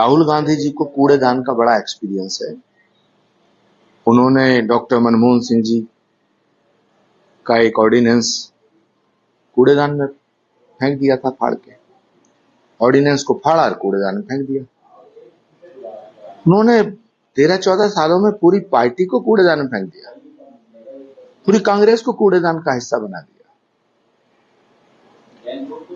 राहुल गांधी जी को कूड़ेदान का बड़ा एक्सपीरियंस है। उन्होंने डॉक्टर मनमोहन सिंह जी का एक ऑर्डिनेंस कूड़ेदान में फेंक दिया था, फाड़ के ऑर्डिनेंस को फाड़ा और कूड़ेदान में फेंक दिया। उन्होंने 13-14 सालों में पूरी पार्टी को कूड़ेदान में फेंक दिया, पूरी कांग्रेस को कूड़ेदान का हिस्सा बना दिया।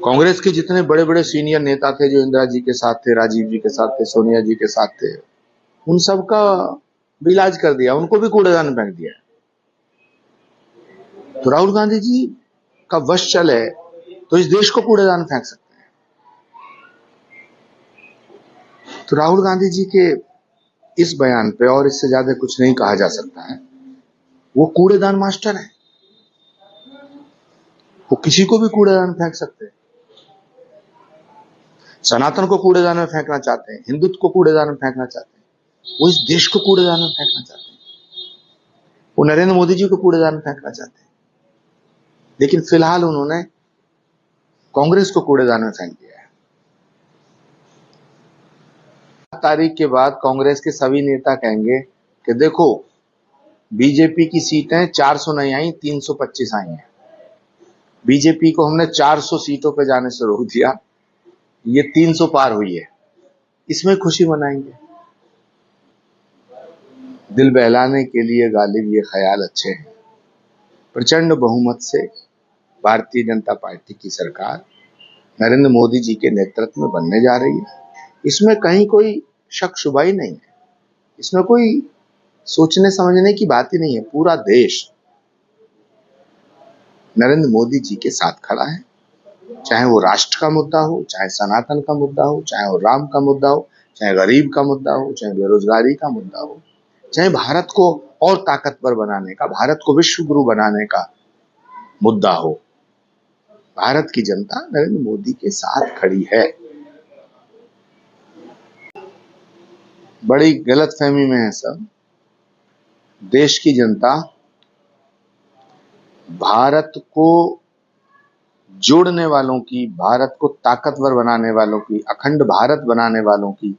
कांग्रेस के जितने बड़े बड़े सीनियर नेता थे जो इंदिरा जी के साथ थे, राजीव जी के साथ थे, सोनिया जी के साथ थे, उन सबका इलाज कर दिया, उनको भी कूड़ेदान में फेंक दिया। तो राहुल गांधी जी का वश चले तो इस देश को कूड़ेदान में फेंक सकते हैं। तो राहुल गांधी जी के इस बयान पे और इससे ज्यादा कुछ नहीं कहा जा सकता है। वो कूड़ेदान मास्टर है, वो किसी को भी कूड़ेदान में फेंक सकते हैं। सनातन को कूड़ेदान में फेंकना चाहते हैं, हिंदुत्व को कूड़ेदान में फेंकना चाहते हैं, वो इस देश को कूड़ेदान में फेंकना चाहते हैं, वो नरेंद्र मोदी जी को कूड़ेदान में फेंकना चाहते हैं। लेकिन फिलहाल उन्होंने कांग्रेस को कूड़ेदान में फेंक दिया है। तारीख के बाद कांग्रेस के सभी नेता कहेंगे कि देखो, बीजेपी की सीटें 400 नहीं आई, 325 आई हैं। बीजेपी को हमने 400 सीटों पे जाने से रोक दिया, ये 300 पार हुई है, इसमें खुशी मनाएंगे। दिल बहलाने के लिए गालिब ये ख्याल अच्छे हैं। प्रचंड बहुमत से भारतीय जनता पार्टी की सरकार नरेंद्र मोदी जी के नेतृत्व में बनने जा रही है। इसमें कहीं कोई शक शुबा ही नहीं है, इसमें कोई सोचने समझने की बात ही नहीं है। पूरा देश नरेंद्र मोदी जी के साथ खड़ा है, चाहे वो राष्ट्र का मुद्दा हो, चाहे सनातन का मुद्दा हो, चाहे वो राम का मुद्दा हो, चाहे गरीब का मुद्दा हो, चाहे बेरोजगारी का मुद्दा हो, चाहे भारत को और ताकतवर बनाने का, भारत को विश्व गुरु बनाने का मुद्दा हो। भारत की जनता नरेंद्र मोदी के साथ खड़ी है। बड़ी गलतफहमी में है सब। देश की जनता भारत को जोड़ने वालों की, भारत को ताकतवर बनाने वालों की, अखंड भारत बनाने वालों की,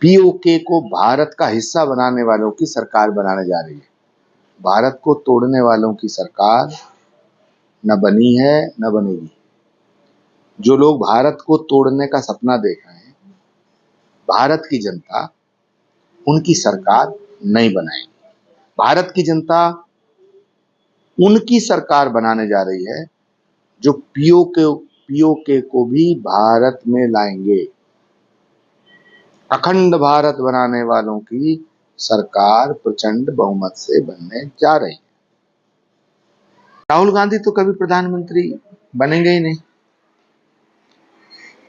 पीओके को भारत का हिस्सा बनाने वालों की सरकार बनाने जा रही है। भारत को तोड़ने वालों की सरकार न बनी है न बनेगी। जो लोग भारत को तोड़ने का सपना देख रहे हैं, भारत की जनता उनकी सरकार नहीं बनाएगी। भारत की जनता उनकी सरकार बनाने जा रही है जो पीओके को भी भारत में लाएंगे। अखंड भारत बनाने वालों की सरकार प्रचंड बहुमत से बनने जा रही है। राहुल गांधी तो कभी प्रधानमंत्री बनेंगे ही नहीं,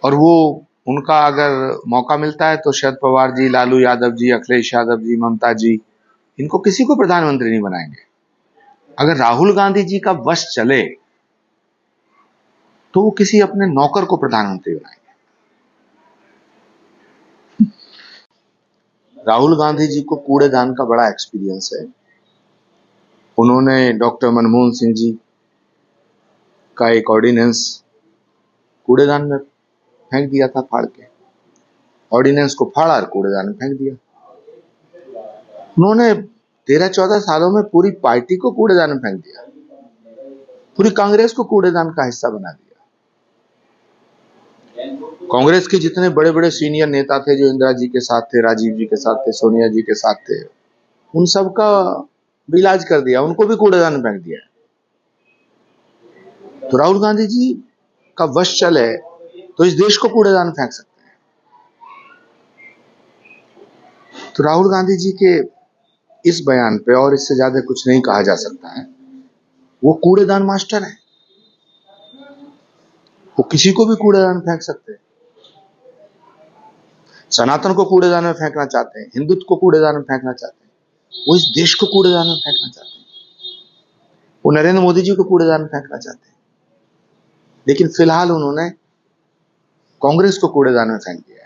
और वो उनका अगर मौका मिलता है तो शरद पवार जी, लालू यादव जी, अखिलेश यादव जी, ममता जी, इनको किसी को प्रधानमंत्री नहीं बनाएंगे। अगर राहुल गांधी जी का वश चले तो वो किसी अपने नौकर को प्रधानमंत्री बनाएंगे। राहुल गांधी जी को कूड़ेदान का बड़ा एक्सपीरियंस है। उन्होंने डॉक्टर मनमोहन सिंह जी का एक ऑर्डिनेंस कूड़ेदान में फेंक दिया था, फाड़ के ऑर्डिनेंस को फाड़ा और कूड़ेदान में फेंक दिया। उन्होंने 13-14 सालों में पूरी पार्टी को कूड़ेदान में फेंक दिया, पूरी कांग्रेस को कूड़ेदान का हिस्सा बना दिया। कांग्रेस के जितने बड़े बड़े सीनियर नेता थे जो इंदिरा जी के साथ थे, राजीव जी के साथ थे, सोनिया जी के साथ थे, उन सबका इलाज कर दिया, उनको भी कूड़ेदान में फेंक दिया। तो राहुल गांधी जी का वश चले तो इस देश को कूड़ेदान में फेंक सकते हैं। तो राहुल गांधी जी के इस बयान पे और इससे ज्यादा कुछ नहीं कहा जा सकता है। वो कूड़ेदान मास्टर है, वो किसी को भी कूड़ेदान में फेंक सकते हैं। सनातन को कूड़ेदान में फेंकना चाहते हैं, हिंदुत्व को कूड़ेदान में फेंकना चाहते हैं, वो इस देश को कूड़ेदान में फेंकना चाहते हैं, वो नरेंद्र मोदी जी को कूड़ेदान में फेंकना चाहते हैं। लेकिन फिलहाल उन्होंने कांग्रेस को कूड़ेदान में फेंक दिया है।